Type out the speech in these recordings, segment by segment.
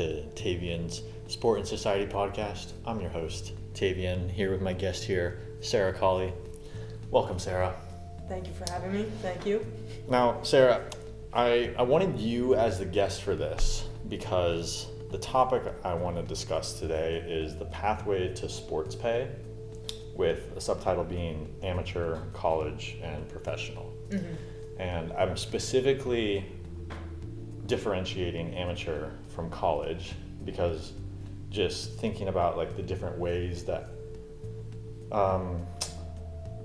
to Tavian's Sport and Society podcast. I'm your host, Tavian, here with my guest here, Sarah Cawley. Welcome, Sarah. Thank you for having me. Thank you. Now, Sarah, I wanted you as the guest for this because the topic I want to discuss today is the pathway to sports pay, with a subtitle being amateur, college, and professional. Mm-hmm. And I'm specifically differentiating amateur from college because just thinking about like the different ways that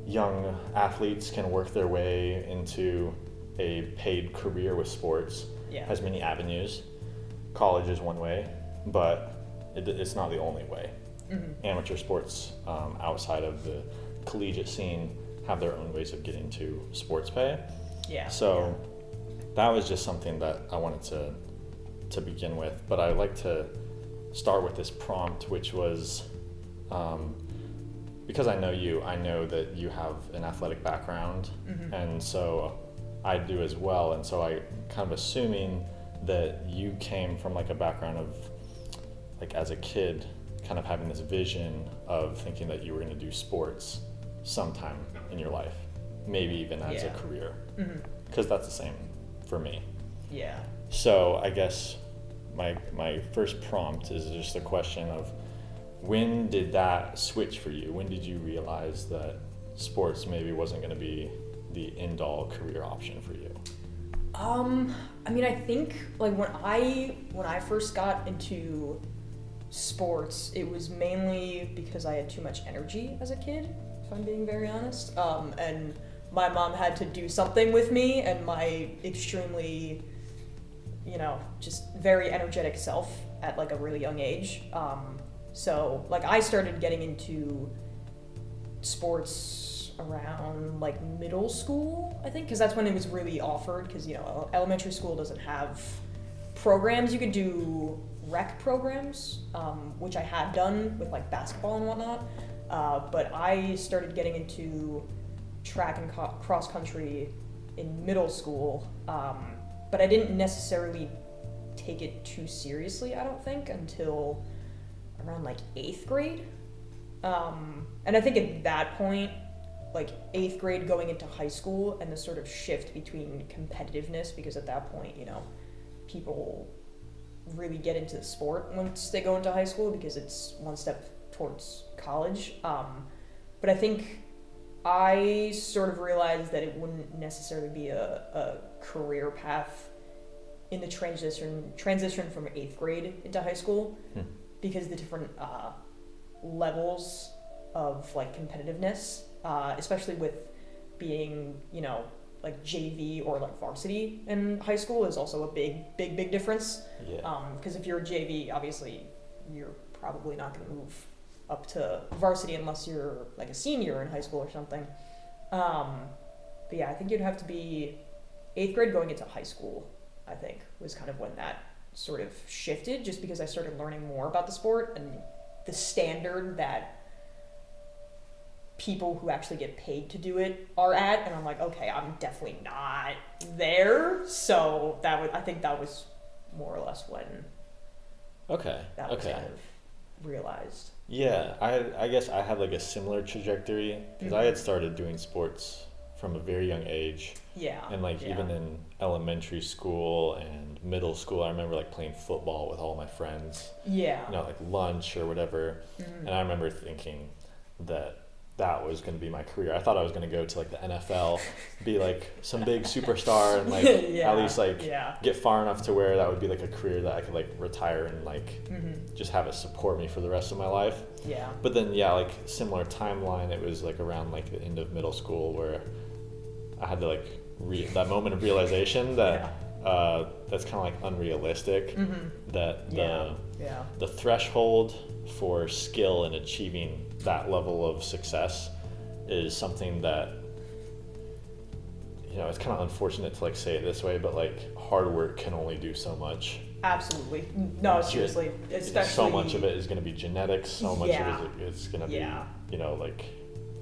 young athletes can work their way into a paid career with sports has many avenues. College is one way, but it's not the only way. Mm-hmm. Amateur sports outside of the collegiate scene have their own ways of getting to sports pay. That was just something that I wanted to begin with, but I'd like to start with this prompt, which was because I know you, I know that you have an athletic background, mm-hmm. and so I do as well, and so I kind of assuming that you came from like a background of like as a kid kind of having this vision of thinking that you were going to do sports sometime in your life, maybe even as a career, because that's the same for me. Yeah. So I guess my first prompt is just a question of when did that switch for you? When did you realize that sports maybe wasn't going to be the end-all career option for you? I mean, I think like when I first got into sports, it was mainly because I had too much energy as a kid, if I'm being very honest. And my mom had to do something with me and my extremely, just very energetic self at like a really young age. So like I started getting into sports around like middle school, I think, because that's when it was really offered, because elementary school doesn't have programs. You could do rec programs, which I had done with like basketball and whatnot, but I started getting into track and cross country in middle school, but I didn't necessarily take it too seriously, I don't think, until around like 8th grade. And I think at that point, like 8th grade going into high school, and the sort of shift between competitiveness, because at that point, people really get into the sport once they go into high school because it's one step towards college. But I think I sort of realized that it wouldn't necessarily be a career path in the transition from 8th grade into high school, because the different levels of like competitiveness, especially with being, like JV or like varsity in high school, is also a big difference. Yeah. Because if you're a JV, obviously you're probably not going to move up to varsity unless you're like a senior in high school or something. But yeah, I think you'd have to be 8th grade going into high school, I think, was kind of when that sort of shifted, just because I started learning more about the sport and the standard that people who actually get paid to do it are at, and I'm like, okay, I'm definitely not there. So I think that was more or less when that was kind of realized. Yeah, I guess I had like a similar trajectory, because I had started doing sports from a very young age. Yeah. And like even in elementary school and middle school, I remember like playing football with all my friends. Yeah. Like lunch or whatever. Mm-hmm. And I remember thinking that was going to be my career. I thought I was going to go to like the NFL, be like some big superstar, and like at least like get far enough to where that would be like a career that I could like retire and like just have it support me for the rest of my life. Yeah. But then like similar timeline, it was like around like the end of middle school where I had to like that moment of realization that that's kind of like unrealistic. Mm-hmm. That the threshold for skill in achieving that level of success is something that, it's kind of unfortunate to like say it this way, but like hard work can only do so much. Absolutely. No, seriously. Especially so much of it is going to be genetics. So much of it is going to be, like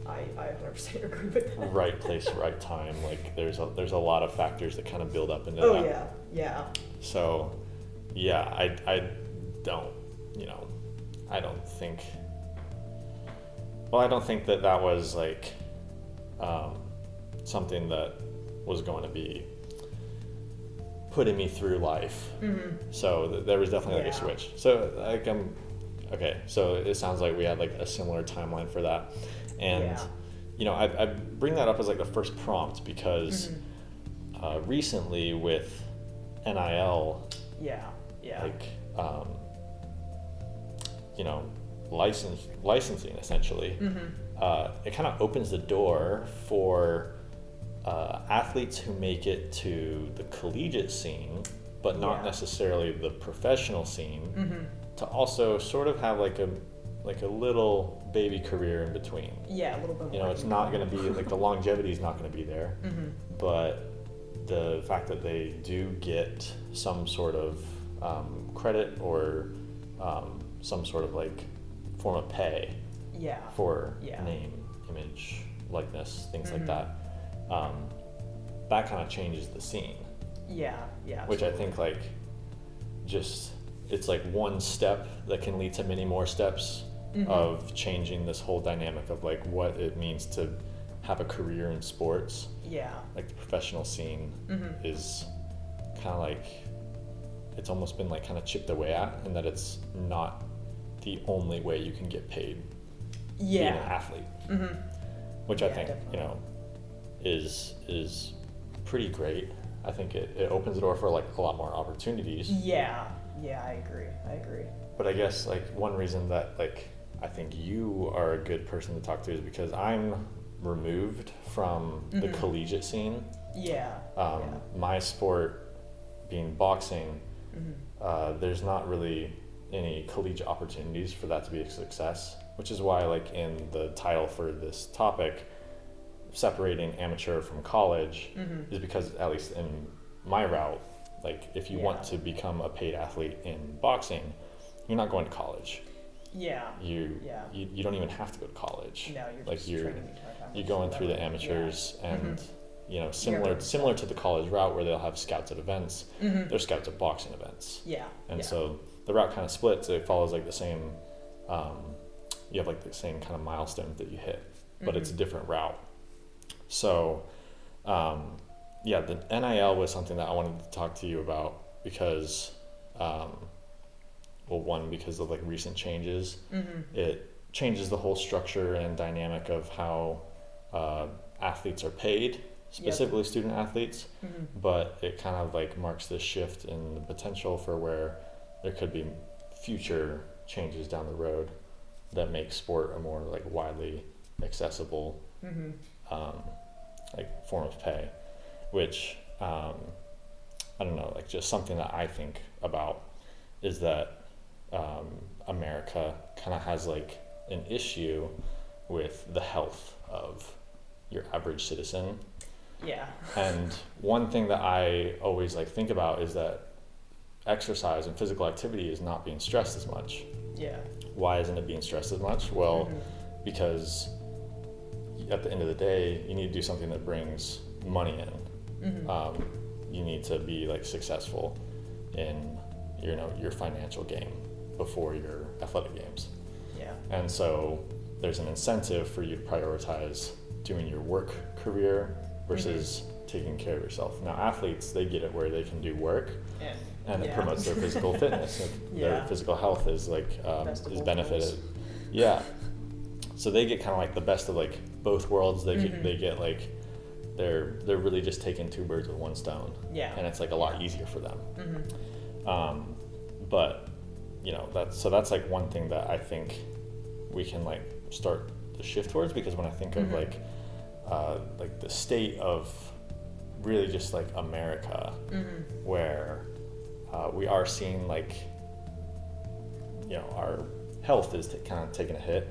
I 100% agree with that. Right place, right time. Like there's a lot of factors that kind of build up into that. Oh yeah. So, I don't, you know, I don't think that was like something that was going to be putting me through life. So there was definitely like a switch. So like okay, so it sounds like we had like a similar timeline for that. And you know, I bring that up as like the first prompt because recently with NIL, like you know, licensing essentially, it kind of opens the door for athletes who make it to the collegiate scene, but not necessarily the professional scene, to also sort of have like a little baby career in between. Yeah, a little bit more. You know, it's not going to be like the longevity is not going to be there, but the fact that they do get some sort of credit or some sort of like form of pay for name, image, likeness, things like that. That kind of changes the scene. Which I think like just it's like one step that can lead to many more steps of changing this whole dynamic of like what it means to have a career in sports. Like the professional scene is kind of like it's almost been like kind of chipped away at, and that it's not the only way you can get paid being an athlete. Which I think definitely. You know is pretty great. I think it opens the door for like a lot more opportunities. Yeah, I agree. But I guess like one reason that like I think you are a good person to talk to is because I'm removed from the collegiate scene. My sport being boxing, there's not really any collegiate opportunities for that to be a success, which is why like in the title for this topic, separating amateur from college, is because at least in my route, like if you want to become a paid athlete in boxing, you're not going to college. You don't even have to go to college. No, you're like just you're going through the amateurs and you know similar to the college route where they'll have scouts at events. There's scouts at boxing events. So the route kind of splits. It follows like the same. You have like the same kind of milestone that you hit, but it's a different route. So, the NIL was something that I wanted to talk to you about because, one, because of like recent changes, it changes the whole structure and dynamic of how athletes are paid, specifically student athletes, but it kind of like marks this shift in the potential for where there could be future changes down the road that make sport a more like widely accessible like form of pay, which I don't know, like just something that I think about is that America kind of has like an issue with the health of your average citizen. And one thing that I always like think about is that exercise and physical activity is not being stressed as much. Why isn't it being stressed as much? Well, because at the end of the day, you need to do something that brings money in. You need to be like successful in your financial game before your athletic games. And so there's an incentive for you to prioritize doing your work career versus taking care of yourself. Now athletes, they get it where they can do work and it promotes their physical fitness. Their physical health is like is benefited. So they get kind of like the best of like both worlds. They get like they're really just taking two birds with one stone. And it's like a lot easier for them. But you know that's like one thing that I think we can like start to shift towards, because when I think of like the state of really just like America, where we are seeing like our health is kind of taking a hit,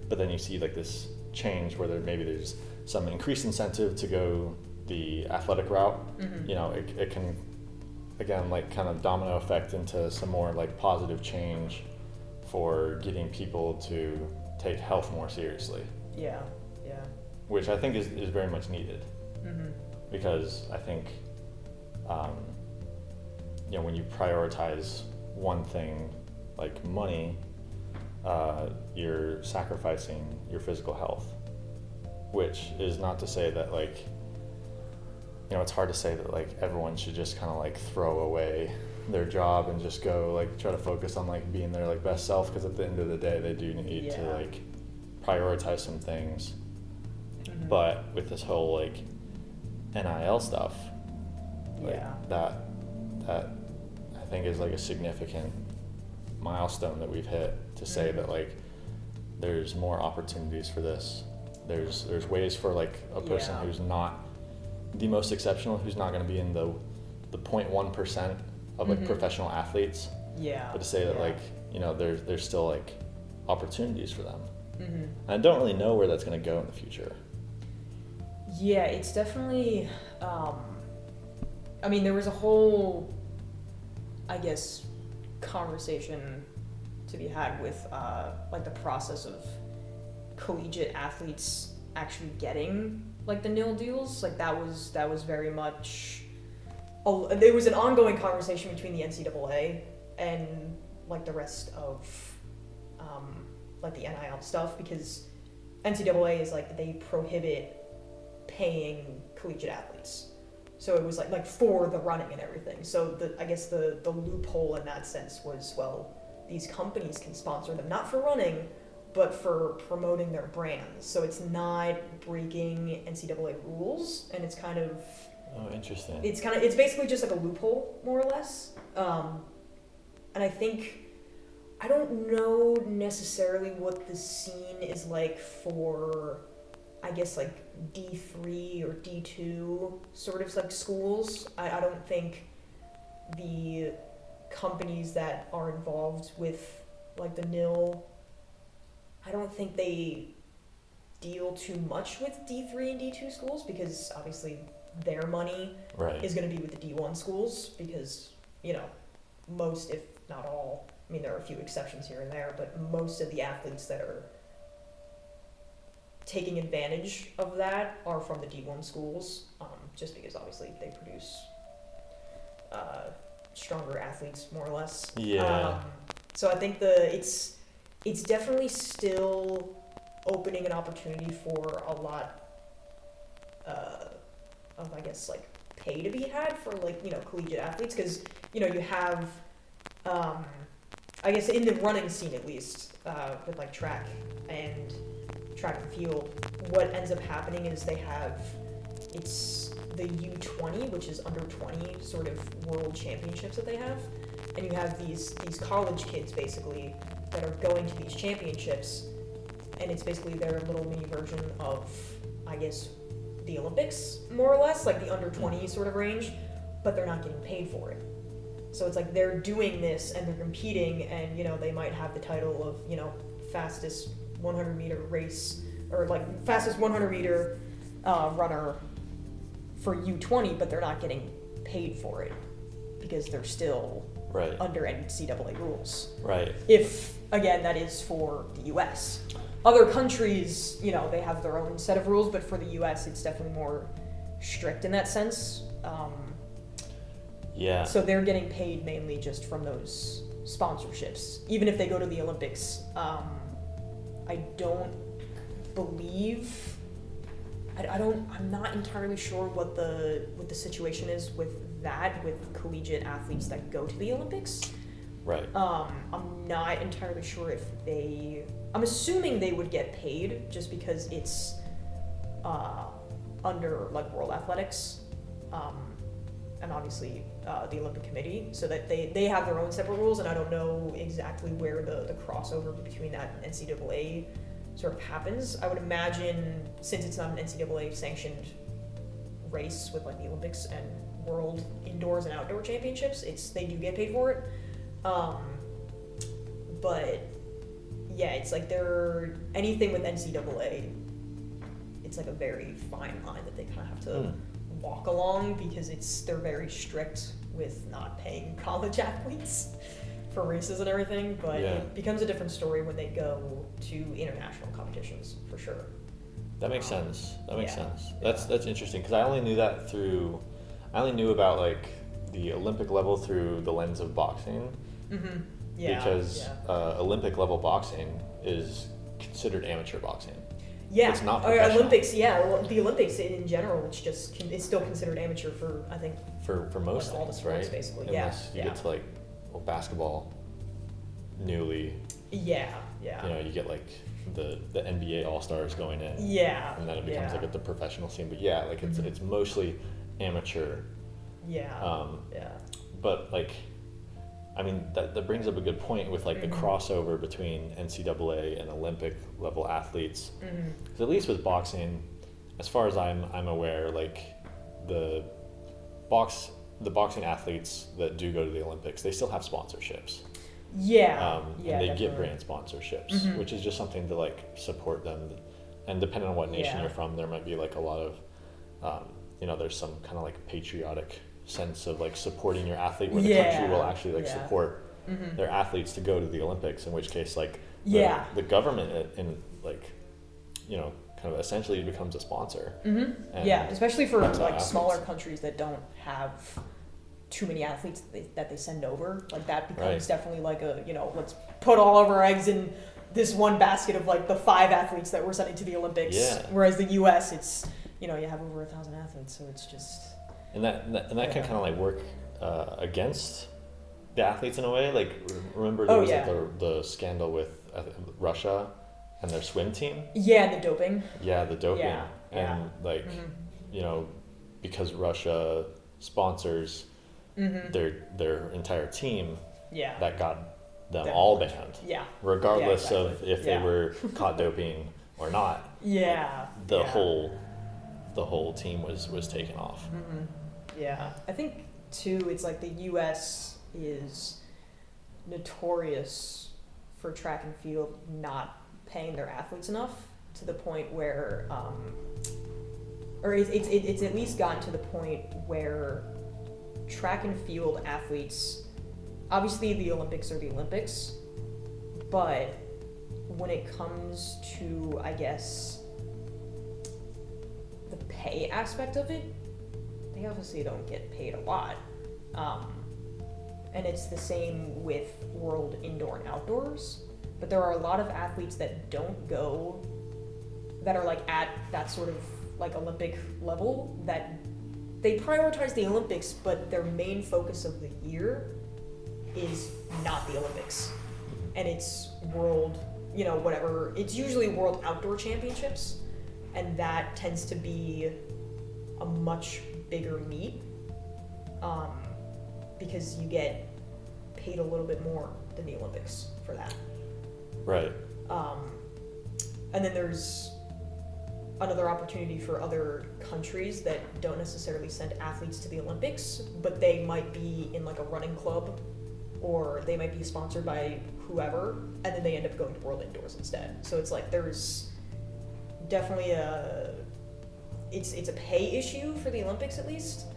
but then you see like this change where there's some increased incentive to go the athletic route. It can again like kind of domino effect into some more like positive change for getting people to take health more seriously. Which I think is very much needed. Because I think when you prioritize one thing like money, you're sacrificing your physical health, which is not to say that like, it's hard to say that like everyone should just kind of like throw away their job and just go like try to focus on like being their like best self, because at the end of the day they do need to like prioritize some things. Mm-hmm. But with this whole like NIL stuff, like that I think is like a significant milestone that we've hit to say that like there's more opportunities for this. There's ways for like a person who's not the most exceptional, who's not going to be in the 0.1% of like professional athletes. Yeah. But to say that like, there's still like opportunities for them. Mm-hmm. And I don't really know where that's going to go in the future. Yeah, it's definitely, there was a whole, I guess, conversation to be had with like the process of collegiate athletes actually getting like the NIL deals. Like that was very much there was an ongoing conversation between the NCAA and like the rest of like the NIL stuff, because NCAA is like they prohibit paying collegiate athletes. So it was like for the running and everything. So I guess the loophole in that sense was, well, these companies can sponsor them, not for running, but for promoting their brands. So it's not breaking NCAA rules, and it's kind of... Oh, interesting. It's basically just like a loophole, more or less. And I don't know necessarily what the scene is like for, I guess, like D3 or D2 sort of like schools. I don't think the companies that are involved with like the NIL, I don't think they deal too much with D3 and D2 schools, because obviously their money is going to be with the D1 schools, because, most, if not all, there are a few exceptions here and there, but most of the athletes that are taking advantage of that are from the D1 schools, just because obviously they produce stronger athletes, more or less. Yeah. So I think it's definitely still opening an opportunity for a lot of, I guess, like pay to be had for like, collegiate athletes, because, you have, I guess in the running scene at least, with like track and field, what ends up happening is it's the U20, which is under 20 sort of world championships that they have, and you have these college kids basically that are going to these championships, and it's basically their little mini version of, I guess, the Olympics, more or less, like the under 20 sort of range, but they're not getting paid for it. So it's like they're doing this and they're competing, and they might have the title of fastest 100-meter race, or like fastest 100-meter runner for U20, but they're not getting paid for it because they're still under NCAA rules. Right. If, again, that is for the U.S. Other countries, they have their own set of rules, but for the U.S., it's definitely more strict in that sense. Yeah. So they're getting paid mainly just from those sponsorships. Even if they go to the Olympics, I don't believe... I'm not entirely sure what the situation is with that, with collegiate athletes that go to the Olympics. Right. I'm not entirely sure if I'm assuming they would get paid just because it's under like World Athletics, and obviously the Olympic Committee, so that they have their own separate rules, and I don't know exactly where the crossover between that and NCAA sort of happens. I would imagine, since it's not an NCAA sanctioned race with like the Olympics and World Indoors and Outdoor Championships, they do get paid for it. But yeah, it's like anything with NCAA, it's like a very fine line that they kind of have to walk along, because they're very strict with not paying college athletes for races and everything, but it becomes a different story when they go to international competitions, for sure. That makes sense. That makes sense. That's interesting, because I only knew about like the Olympic level through the lens of boxing. Mm-hmm. because Olympic level boxing is considered amateur boxing. Yeah, it's not professional. Olympics. Yeah, well, the Olympics in general, it's still considered amateur for, I think, for most all the things, sports, right? basically. Unless you get to like basketball, newly. Yeah. You get like the NBA All-Stars going in. Yeah. And then it becomes like the professional scene. But yeah, like it's mostly amateur. Yeah. But like, I mean, that brings up a good point with like the crossover between NCAA and Olympic level athletes. Because at least with boxing, as far as I'm aware, like the boxing athletes that do go to the Olympics, they still have sponsorships. Yeah. And they get brand sponsorships, which is just something to like support them. And depending on what nation you're from, there might be like a lot of, there's some kind of like patriotic sense of like supporting your athlete where the country will actually like support their athletes to go to the Olympics, in which case like the government in like kind of essentially becomes a sponsor. Especially for like smaller countries that don't have too many athletes that they send over, like that becomes definitely like a let's put all of our eggs in this one basket of like the 5 athletes that we're sending to the Olympics, whereas the US it's you have over 1,000 athletes, so it's just and that can kind of like work against the athletes in a way. Like remember there was like the scandal with Russia and their swim team. Yeah, the doping. And like because Russia sponsors their entire team, that got them all banned. Regardless of if they were caught doping or not. The whole team was taken off. I think too it's like the US is notorious for track and field not paying their athletes enough, to the point where or it's at least gotten to the point where track and field athletes, obviously the Olympics are the Olympics, but when it comes to, I guess, the pay aspect of it, they obviously don't get paid a lot. And it's the same with World Indoor and Outdoors, but there are a lot of athletes that don't go, that are like at that sort of like Olympic level, that they prioritize the Olympics, but their main focus of the year is not the Olympics. And it's world, whatever, it's usually World Outdoor Championships, and that tends to be a much bigger meet, because you get paid a little bit more than the Olympics for that. Right. And then there's another opportunity for other countries that don't necessarily send athletes to the Olympics, but they might be in like a running club, or they might be sponsored by whoever, and then they end up going to World Indoors instead. So it's like there's definitely it's a pay issue for the Olympics at least,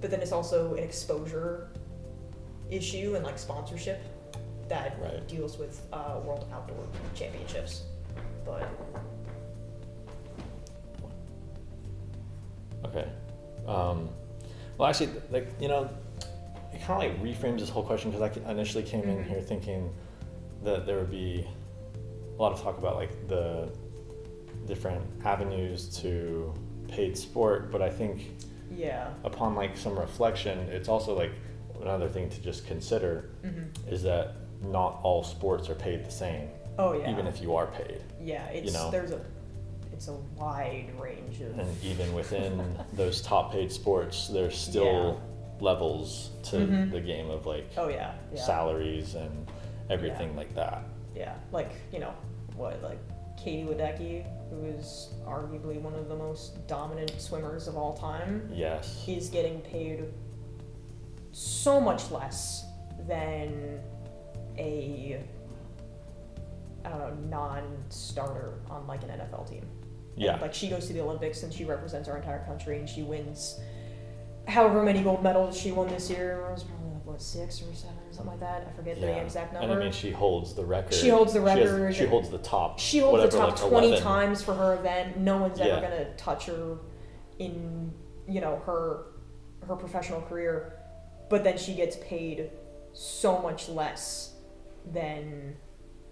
but then it's also an exposure issue and like sponsorship that deals with World Outdoor Championships. But okay. Well, actually, like, it kind of like reframes this whole question, because I initially came in here thinking that there would be a lot of talk about like the different avenues to paid sport, but I think upon like some reflection, it's also like another thing to just consider is that not all sports are paid the same. Even if you are paid. It's a wide range of, and even within those top paid sports, there's still levels to the game of like salaries and everything like that. Like like Katie Ledecky, who is arguably one of the most dominant swimmers of all time, is getting paid so much less than a non-starter on like an NFL team. And, like, she goes to the Olympics and she represents our entire country, and she wins however many gold medals she won this year. It was probably like, what, 6 or 7 or something like that. I forget the exact number. And I mean, she holds the record. She holds the record. She holds the top. She holds the top like 20 11 times for her event. No one's ever gonna touch her in her professional career. But then she gets paid so much less than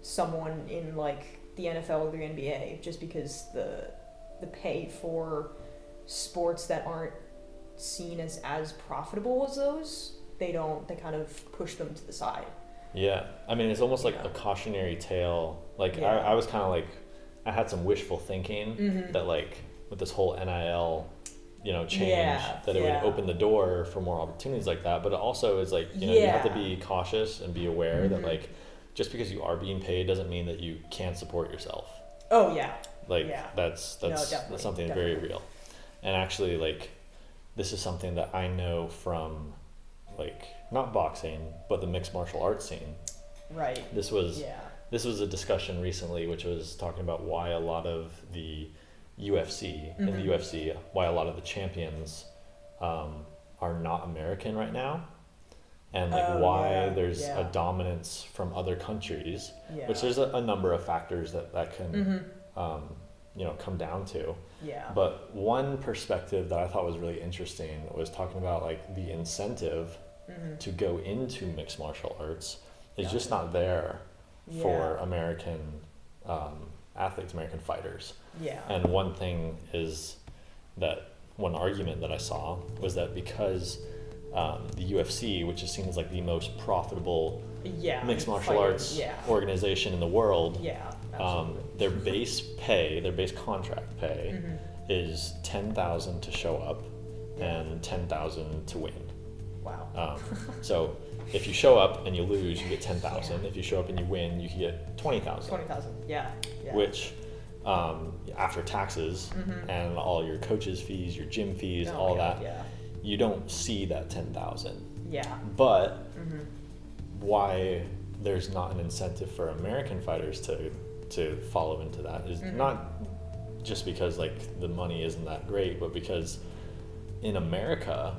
someone in like the NFL or the NBA, just because the pay for sports that aren't seen as profitable as those, they kind of push them to the side. Yeah, I mean, it's almost like a cautionary tale. Like I was kind of like, I had some wishful thinking that like with this whole NIL, change, that it would open the door for more opportunities like that. But it also is like, you have to be cautious and be aware that like, just because you are being paid doesn't mean that you can't support yourself. Oh yeah. Like that's something very real. And actually, like, this is something that I know from, like, not boxing, but the mixed martial arts scene. Right. This was a discussion recently, which was talking about why a lot of the UFC, in the UFC, why a lot of the champions are not American right now. And like why there's a dominance from other countries, which there's a number of factors that can come down to. Yeah. But one perspective that I thought was really interesting was talking about like the incentive to go into mixed martial arts is just not there for American athletes, American fighters. Yeah. And one thing is that one argument that I saw was that because the UFC, which is seen as like the most profitable mixed martial arts organization in the world, their base pay, their base contract pay is $10,000 to show up and $10,000 to win. Wow. So if you show up and you lose, you get $10,000. If you show up and you win, you can get $20,000. Yeah. Which, after taxes and all your coaches' fees, your gym fees, all that, you don't see that $10,000. Yeah. But why there's not an incentive for American fighters to follow into that is not just because like the money isn't that great, but because in America,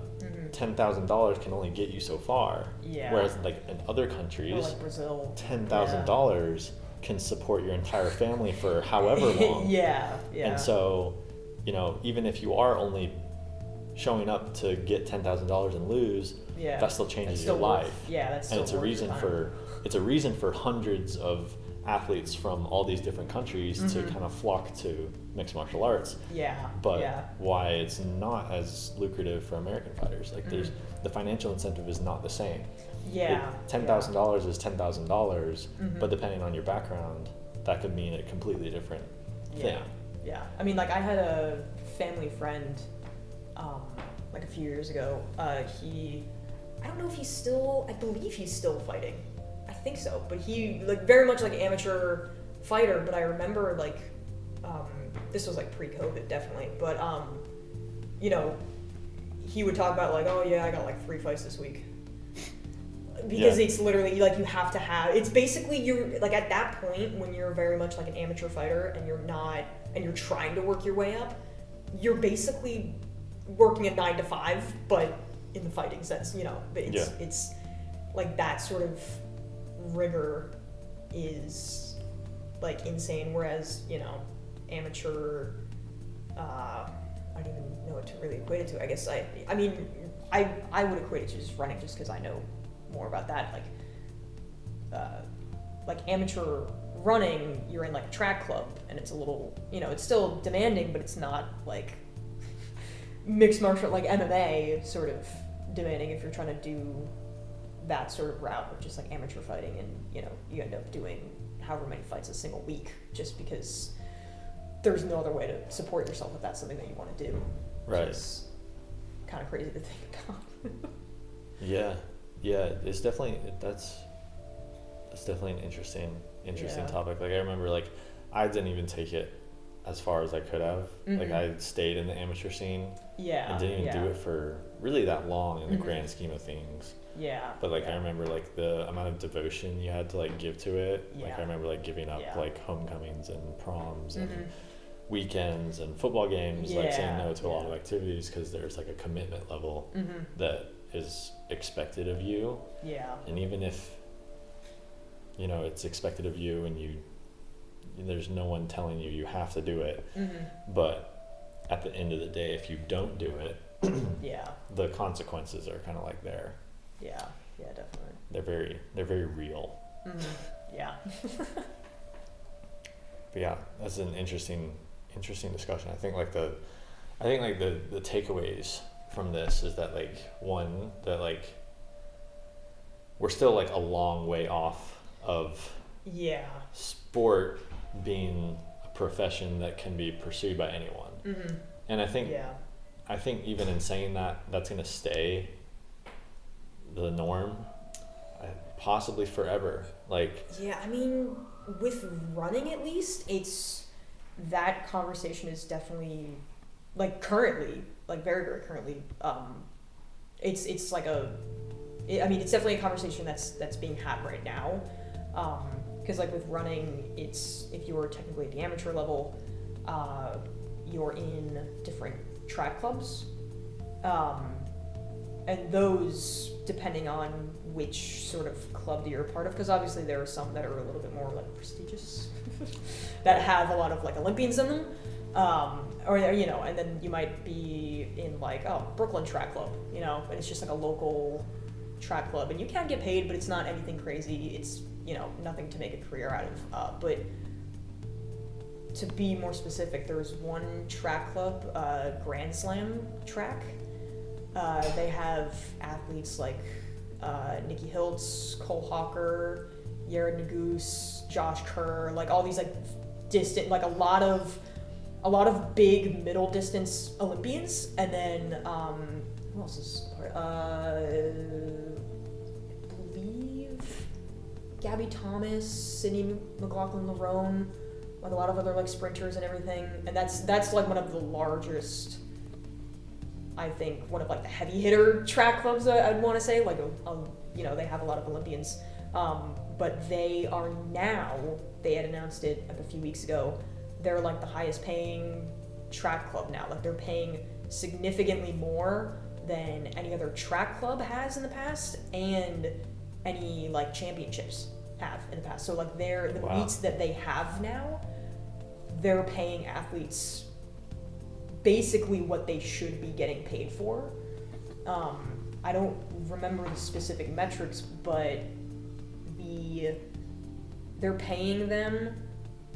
$10,000 can only get you so far. Yeah. Whereas like in other countries, or like Brazil, $10,000 can support your entire family for however long. Yeah. And so, even if you are only showing up to get $10,000 and lose, that still changes your life. That's still and it's a reason for hundreds of athletes from all these different countries to kind of flock to mixed martial arts. But why it's not as lucrative for American fighters. Like there's the financial incentive is not the same. $10,000 is $10,000, but depending on your background, that could mean a completely different thing. Yeah. I mean, like I had a family friend like a few years ago. I don't know if I believe he's still fighting. I think so, but he like very much like amateur fighter. But I remember like this was like pre-COVID definitely, but he would talk about like, oh yeah, I got like 3 fights this week, because it's literally like you have to have. It's basically you're like at that point when you're very much like an amateur fighter and you're trying to work your way up, you're basically working a 9 to 5, but in the fighting sense, it's like that sort of rigor is like insane, whereas amateur I don't even know what to really equate it to. I guess I would equate it to just running, just because I know more about that. Like amateur running, you're in like a track club and it's a little, it's still demanding, but it's not like mixed martial, like MMA sort of demanding if you're trying to do that sort of route of just like amateur fighting, and you end up doing however many fights a single week just because there's no other way to support yourself if that's something that you want to do. Right. Which is kind of crazy to think about. Yeah, it's definitely that's definitely an interesting topic. Like I remember, like I didn't even take it as far as I could have. Like I stayed in the amateur scene. And didn't even do it for really that long in the grand scheme of things. But like I remember like the amount of devotion you had to like give to it. Like I remember like giving up like homecomings and proms and weekends and football games, like saying no to a lot of activities because there's like a commitment level that is expected of you. And even if it's expected of you and there's no one telling you have to do it, but at the end of the day, if you don't do it, the consequences are kind of like there. Yeah, definitely. They're very real. Yeah. But yeah, that's an interesting discussion. I think like the takeaways from this is that like one, that like we're still like a long way off of sport being a profession that can be pursued by anyone. Mm-hmm. And I think even in saying that, that's going to stay the norm, possibly forever. Like, yeah, I mean, with running at least, it's that conversation is definitely like currently, like very, very currently. It's like it's definitely a conversation that's being had right now. Because like with running, it's if you were technically at the amateur level, you're in different track clubs, and those, depending on which sort of club that you're a part of, because obviously there are some that are a little bit more like prestigious, that have a lot of like Olympians in them, or and then you might be in like Brooklyn Track Club, and it's just like a local track club, and you can get paid, but it's not anything crazy. It's nothing to make a career out of, but to be more specific, there's one track club, Grand Slam track. They have athletes like Nikki Hiltz, Cole Hawker, Yared Nuguse, Josh Kerr, like all these like distant, like a lot of big middle distance Olympians, and then who else is I believe Gabby Thomas, Sydney McLaughlin-Larone, like a lot of other like sprinters and everything, and that's like one of the largest, I think, one of like the heavy hitter track clubs I'd want to say, like they have a lot of Olympians, but they had announced it like a few weeks ago, they're like the highest paying track club now. Like they're paying significantly more than any other track club has in the past, and any like championships have in the past. So like the meets that they have now, they're paying athletes basically what they should be getting paid for. I don't remember the specific metrics, but they're paying them.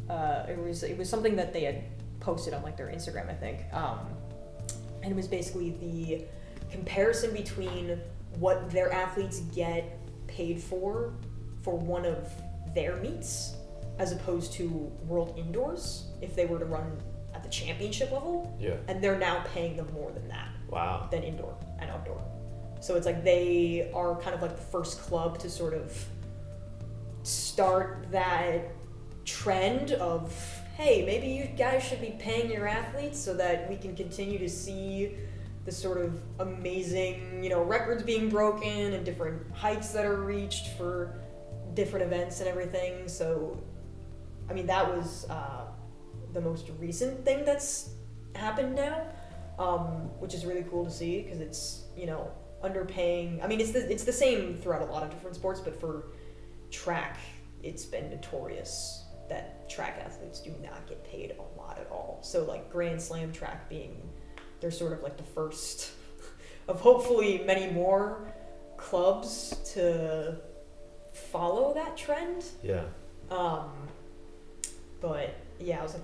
It was something that they had posted on like their Instagram, I think, and it was basically the comparison between what their athletes get paid for one of their meets as opposed to World Indoors if they were to run at the championship level. Yeah. And they're now paying them more than that. Wow. Than indoor and outdoor. So it's like they are kind of like the first club to sort of start that trend of, hey, maybe you guys should be paying your athletes so that we can continue to see the sort of amazing, records being broken and different heights that are reached for different events and everything. So, I mean, that was the most recent thing that's happened now, which is really cool to see, because it's, underpaying. I mean, it's the same throughout a lot of different sports, but for track, it's been notorious that track athletes do not get paid a lot at all. So like Grand Slam track they're sort of like the first of hopefully many more clubs to follow that trend. Yeah. But yeah, I was like,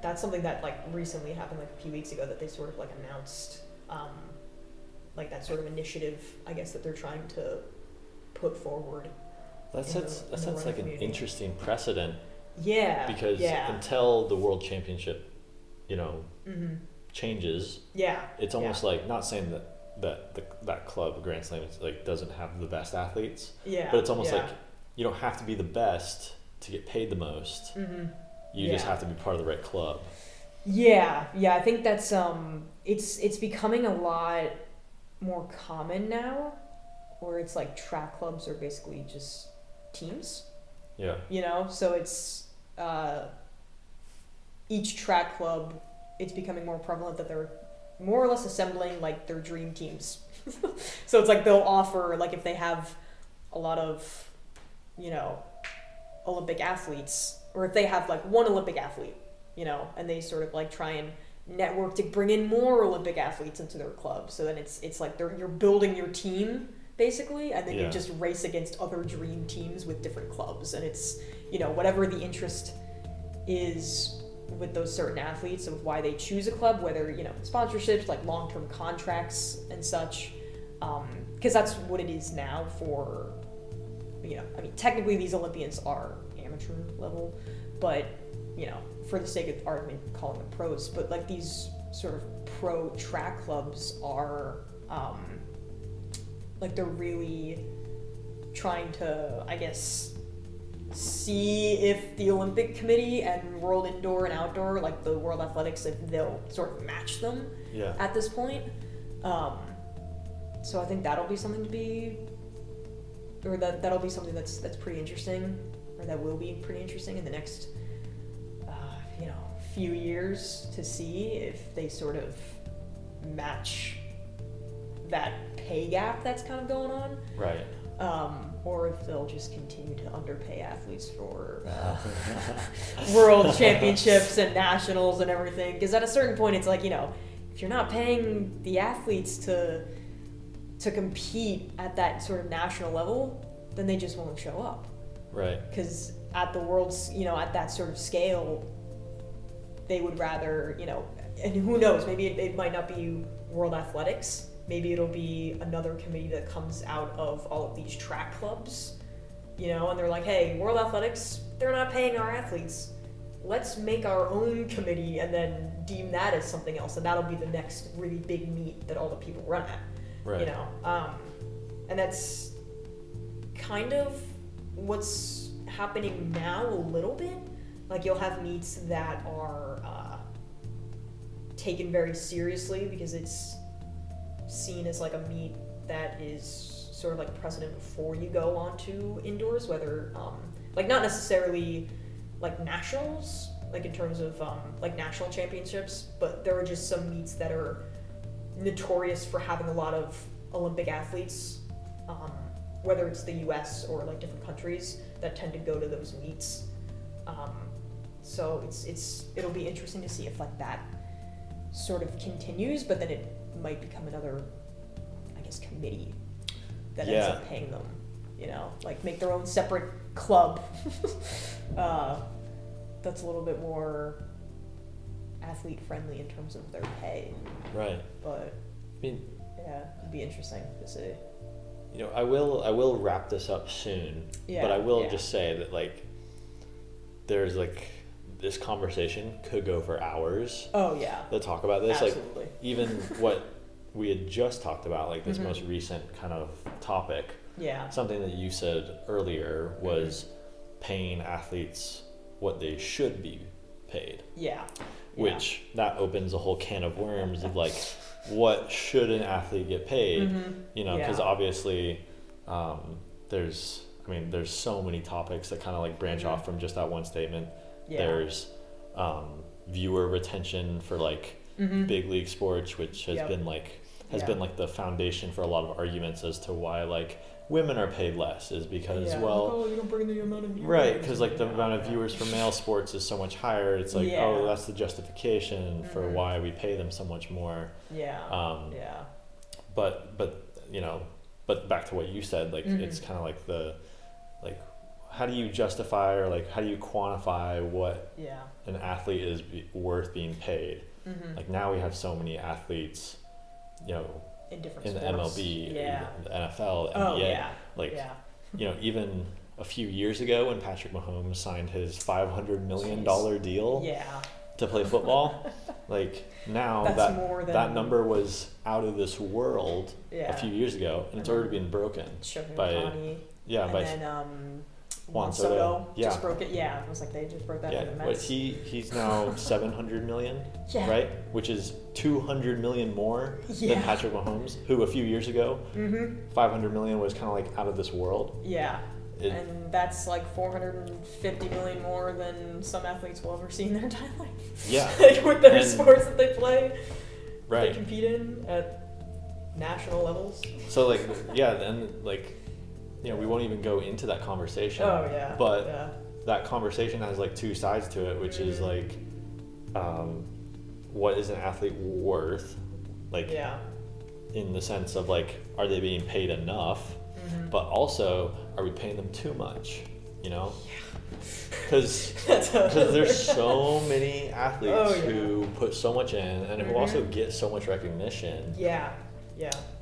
that's something that like recently happened like a few weeks ago, that they sort of like announced, like that sort of initiative, I guess, that they're trying to put forward. That sets like an interesting precedent. Yeah. Because until the World Championship, changes. Yeah. It's almost like, not saying that club, Grand Slam, like doesn't have the best athletes. Yeah. But it's almost like you don't have to be the best to get paid the most. Mm-hmm. You just have to be part of the right club. Yeah. Yeah. I think that's it's becoming a lot more common now, where it's like track clubs are basically just teams. Yeah. So it's each track club, it's becoming more prevalent that they're more or less assembling like their dream teams. So it's like they'll offer, like if they have a lot of, Olympic athletes, or if they have like one Olympic athlete, and they sort of like try and network to bring in more Olympic athletes into their club. So then it's like you're building your team basically, and then you just race against other dream teams with different clubs, and it's, whatever the interest is with those certain athletes of why they choose a club, whether, sponsorships, like long-term contracts and such, because that's what it is now for, technically these Olympians are amateur level, but, for the sake of argument, calling them pros, but like these sort of pro track clubs are, like they're really trying to, I guess, see if the Olympic Committee and World Indoor and Outdoor, like the World Athletics, if they'll sort of match them at this point. So I think that'll be something that'll be something that's pretty interesting, or that will be pretty interesting in the next, few years, to see if they sort of match that pay gap that's kind of going on. Right. Or if they'll just continue to underpay athletes for world championships and nationals and everything. Because at a certain point, it's like, if you're not paying the athletes to compete at that sort of national level, then they just won't show up. Right. Because at the world's, at that sort of scale, they would rather, and who knows, maybe it might not be World Athletics. Maybe it'll be another committee that comes out of all of these track clubs, and they're like, hey, World Athletics, they're not paying our athletes. Let's make our own committee and then deem that as something else. And that'll be the next really big meet that all the people run at. Right. And that's kind of what's happening now a little bit. Like, you'll have meets that are taken very seriously because it's seen as like a meet that is sort of like a precedent before you go on to indoors, whether like not necessarily like nationals, like in terms of like national championships, but there are just some meets that are notorious for having a lot of Olympic athletes, whether it's the US or like different countries that tend to go to those meets. So it'll be interesting to see if like that sort of continues, but then it might become another, I guess, committee that ends up paying them, like make their own separate club that's a little bit more athlete friendly in terms of their pay. Right. But it'd be interesting to see. I will wrap this up soon, but I will just say that like there's like this conversation could go for hours. Oh yeah. To talk about this. Absolutely. Like even what we had just talked about, like this most recent kind of topic. Yeah. Something that you said earlier was paying athletes what they should be paid. Yeah. Which that opens a whole can of worms of like, what should an athlete get paid? Because obviously there's so many topics that kind of like branch off from just that one statement. Yeah. There's viewer retention for like big league sports, which has been like been like the foundation for a lot of arguments as to why like women are paid less, is because you don't bring the amount of viewers. Right, because like the amount of viewers for male sports is so much higher. It's like that's the justification for why we pay them so much more. But back to what you said, like it's kind of like how do you justify or like how do you quantify what an athlete is worth being paid? Like now we have so many athletes, in different in sports. The MLB, the NFL, NBA. Even a few years ago when Patrick Mahomes signed his $500 million deal to play football, like now that number was out of this world a few years ago, and it's already been broken by Juan Soto just broke it. Yeah, it was like they just broke that for the Mets. He's now $700 million, right? Which is $200 million more than Patrick Mahomes, who a few years ago, $500 million was kind of like out of this world. Yeah, and that's like $450 million more than some athletes will ever see in their entire life. Yeah, like with their sports that they play, right? They compete in at national levels. So like, and like. We won't even go into that conversation. Oh yeah. But that conversation has like two sides to it, which is like, what is an athlete worth? Like, in the sense of like, are they being paid enough? But also, are we paying them too much? You know? Because there's so many athletes who put so much in and who also get so much recognition. Yeah.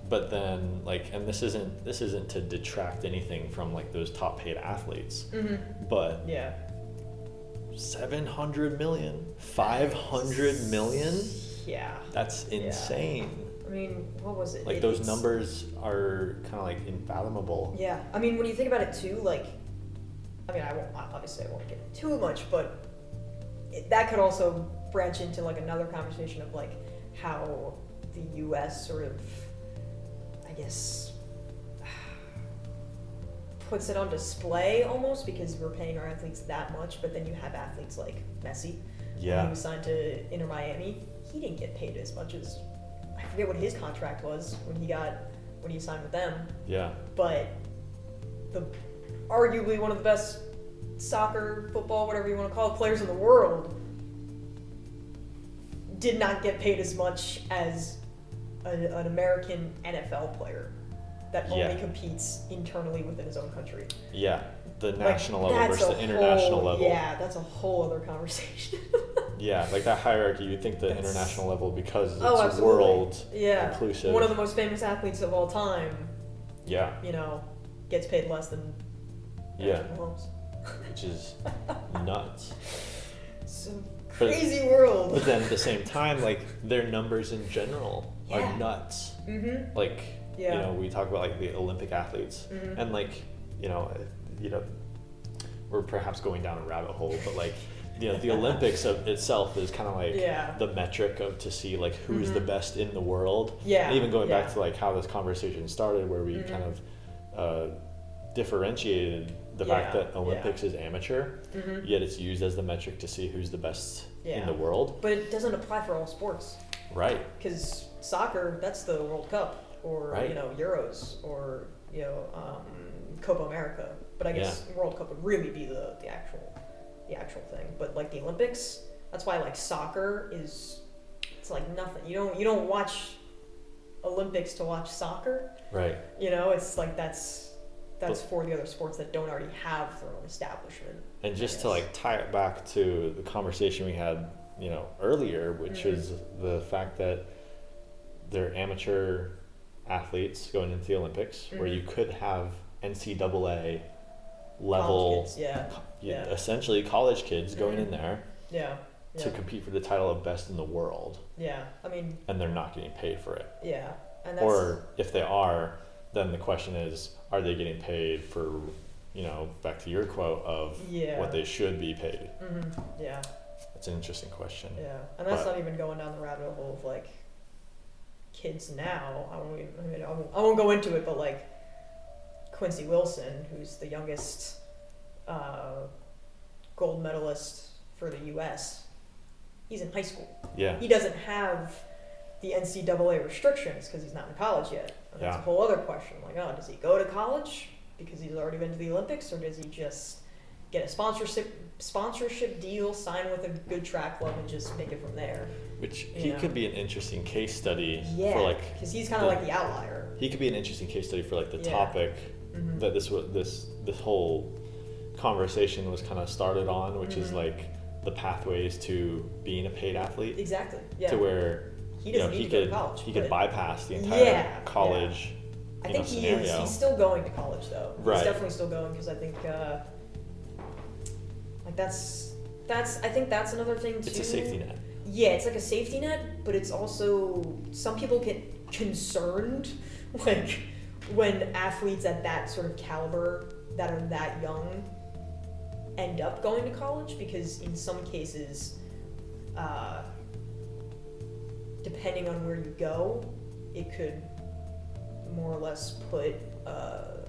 But then like, and this isn't to detract anything from like those top paid athletes, but 700 million, 500 million. Yeah. That's insane. I mean, what was it? Like those numbers are kind of like unfathomable. Yeah. I mean, when you think about it too, like, I mean, I won't get too much, but that could also branch into like another conversation of like how the U.S. sort of, I guess, puts it on display almost, because we're paying our athletes that much, but then you have athletes like Messi. Yeah. When he was signed to Inter Miami, he didn't get paid as much as, I forget what his contract was when he signed with them. Yeah. But arguably one of the best soccer, football, whatever you want to call it, players in the world did not get paid as much as an American NFL player that only competes internally within his own country. Yeah, the national level versus the international level. Yeah, that's a whole other conversation. Yeah, like that hierarchy, you'd think the international level, because it's world inclusive. One of the most famous athletes of all time, yeah, you know, gets paid less than Mahomes. Which is nuts. It's a crazy world. But then at the same time, like their numbers in general are nuts. Like, you know, we talk about like the Olympic athletes, and like, you know, we're perhaps going down a rabbit hole, but like, you know, the Olympics of itself is kind of like the metric of to see like who's the best in the world. Yeah. And even going back to like how this conversation started, where we kind of differentiated the fact that Olympics is amateur, yet it's used as the metric to see who's the best in the world. But it doesn't apply for all sports. Right. Because soccer, that's the World Cup, or you know, Euros, or you know, Copa America. But I guess World Cup would really be the actual thing. But like the Olympics, that's why like soccer is, it's like nothing. You don't watch Olympics to watch soccer. Right. You know, it's like that's for the other sports that don't already have their own establishment. And just to like tie it back to the conversation we had, you know, earlier, which is the fact that they're amateur athletes going into the Olympics, where you could have NCAA level, essentially college kids going in there to compete for the title of best in the world. Yeah, I mean, and they're not getting paid for it. Yeah, and or if they are, then the question is, are they getting paid for, you know, back to your quote of what they should be paid? Yeah, that's an interesting question. Yeah, and that's not even going down the rabbit hole of like kids now. I won't go into it, but like Quincy Wilson, who's the youngest gold medalist for the U.S., he's in high school. Yeah, he doesn't have the NCAA restrictions because he's not in college yet. And that's a whole other question. Like, oh, does he go to college because he's already been to the Olympics, or does he just get a sponsorship deal, sign with a good track club, and just make it from there? Which he could be an interesting case study for, like, because he's kind of like the outlier. He could be an interesting case study for like the topic that this whole conversation was kind of started on, which is like the pathways to being a paid athlete. Exactly. Yeah. To where he doesn't need to go to college. He could bypass the entire college. I think scenario. He's still going to college though. Right. He's definitely still going, because I think like that's I think that's another thing too. It's a safety net. Yeah, it's like a safety net, but it's also, some people get concerned like when athletes at that sort of caliber that are that young end up going to college, because in some cases, depending on where you go, it could more or less put a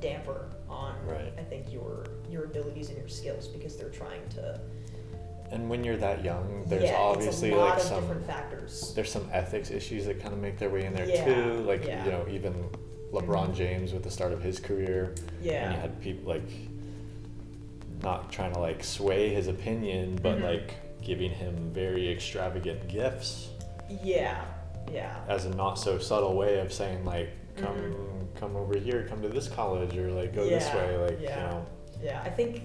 damper on, I think, your abilities and your skills, because they're trying to. And when you're that young, there's obviously it's a lot like of different factors. There's some ethics issues that kind of make their way in there too. Like you know, even LeBron James with the start of his career, and you had people like not trying to like sway his opinion, but like giving him very extravagant gifts. Yeah. as a not so subtle way of saying like, come over here, come to this college, or like go this way, like you know. Yeah, I think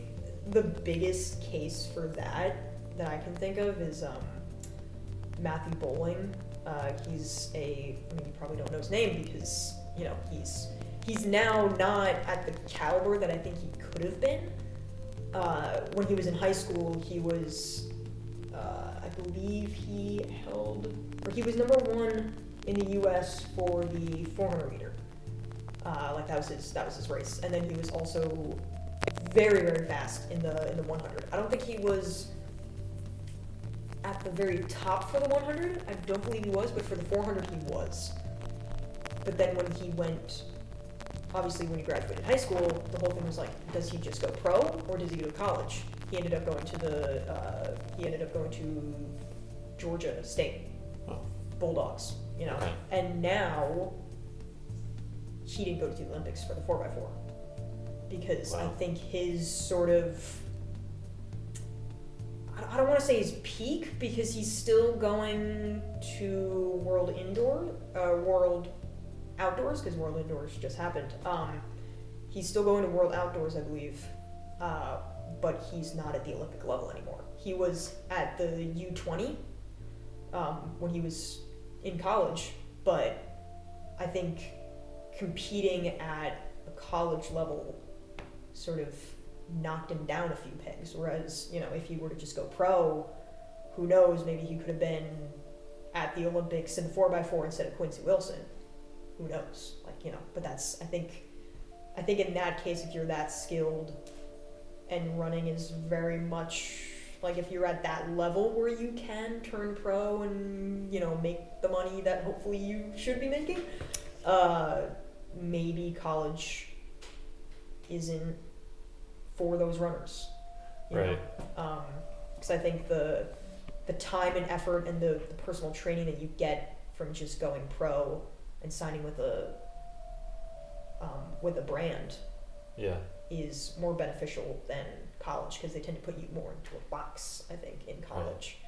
the biggest case for that I can think of is Matthew Bowling. He's you probably don't know his name because you know he's now not at the caliber that I think he could have been. When he was in high school, he was I believe he was number 1 in the U.S. for the 400 meter. Like that was his race, and then he was also very, very fast in the 100. I don't think he was at the very top for the 100. I don't believe he was, but for the 400 he was. But then when he went, obviously when he graduated high school, the whole thing was like, does he just go pro or does he go to college? He ended up going to Georgia State Bulldogs, you know, and now he didn't go to the Olympics for the 4x4 because I think his sort of, I don't want to say his peak because he's still going to World Outdoors because World Indoors just happened. He's still going to World Outdoors, I believe, but he's not at the Olympic level anymore. He was at the U20 when he was in college, but I think competing at a college level sort of knocked him down a few pegs, whereas, you know, if he were to just go pro, who knows, maybe he could have been at the Olympics in 4x4 instead of Quincy Wilson. Who knows? Like, you know, but that's, I think in that case, if you're that skilled and running is very much, like if you're at that level where you can turn pro and, you know, make the money that hopefully you should be making, maybe college isn't for those runners, you know? Because I think the time and effort and the personal training that you get from just going pro and signing with a brand is more beneficial than college because they tend to put you more into a box, I think, in college.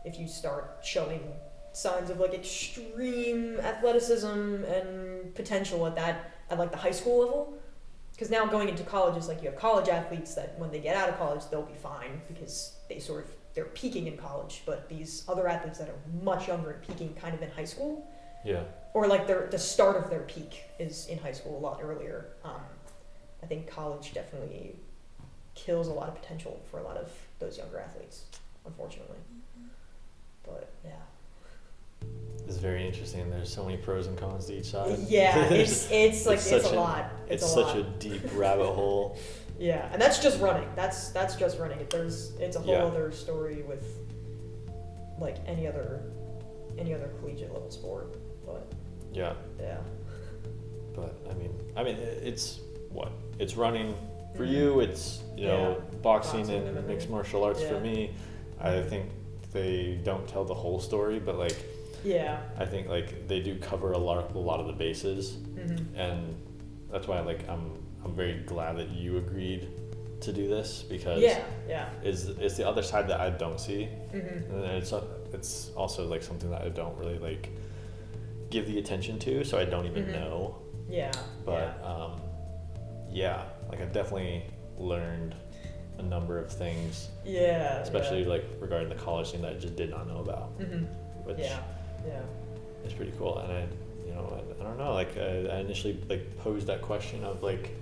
If you start showing signs of like extreme athleticism and potential at like the high school level, because now going into college is like you have college athletes that when they get out of college they'll be fine because they're peaking in college, but these other athletes that are much younger and peaking kind of in high school, or like the start of their peak is in high school a lot earlier. I think college definitely kills a lot of potential for a lot of those younger athletes, unfortunately. But yeah. It's very interesting. There's so many pros and cons to each side. Yeah, it's a lot. It's such a deep rabbit hole. Yeah, and that's just running. That's just running. It's a whole other story with like any other collegiate level sport. But yeah. But I mean, it's what? It's running for you. It's boxing and mixed martial arts for me. I think they don't tell the whole story, but like. Yeah. I think like they do cover a lot of the bases, and that's why like I'm very glad that you agreed to do this because it's the other side that I don't see, and it's also like something that I don't really like give the attention to, so I don't even know. Yeah. But like I've definitely learned a number of things. Yeah. Especially like regarding the college thing that I just did not know about. Which it's pretty cool. And I don't know, like I initially like posed that question of like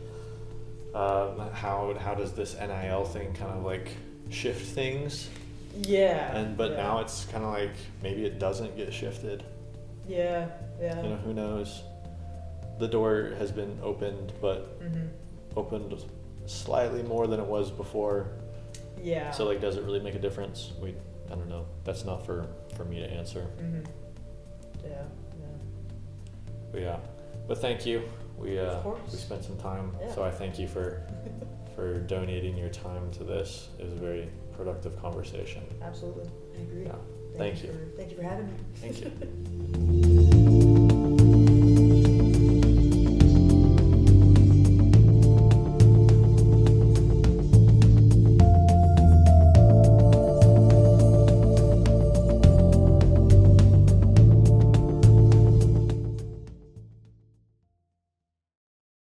how does this NIL thing kind of like shift things? But now it's kind of like maybe it doesn't get shifted. Who knows? The door has been opened, but opened slightly more than it was before. So like, does it really make a difference? I don't know. That's not for me to answer. But thank you. We spent some time, so I thank you for donating your time to this. It was a very productive conversation. Absolutely, I agree. Thank you. Thank you for having me. Thank you.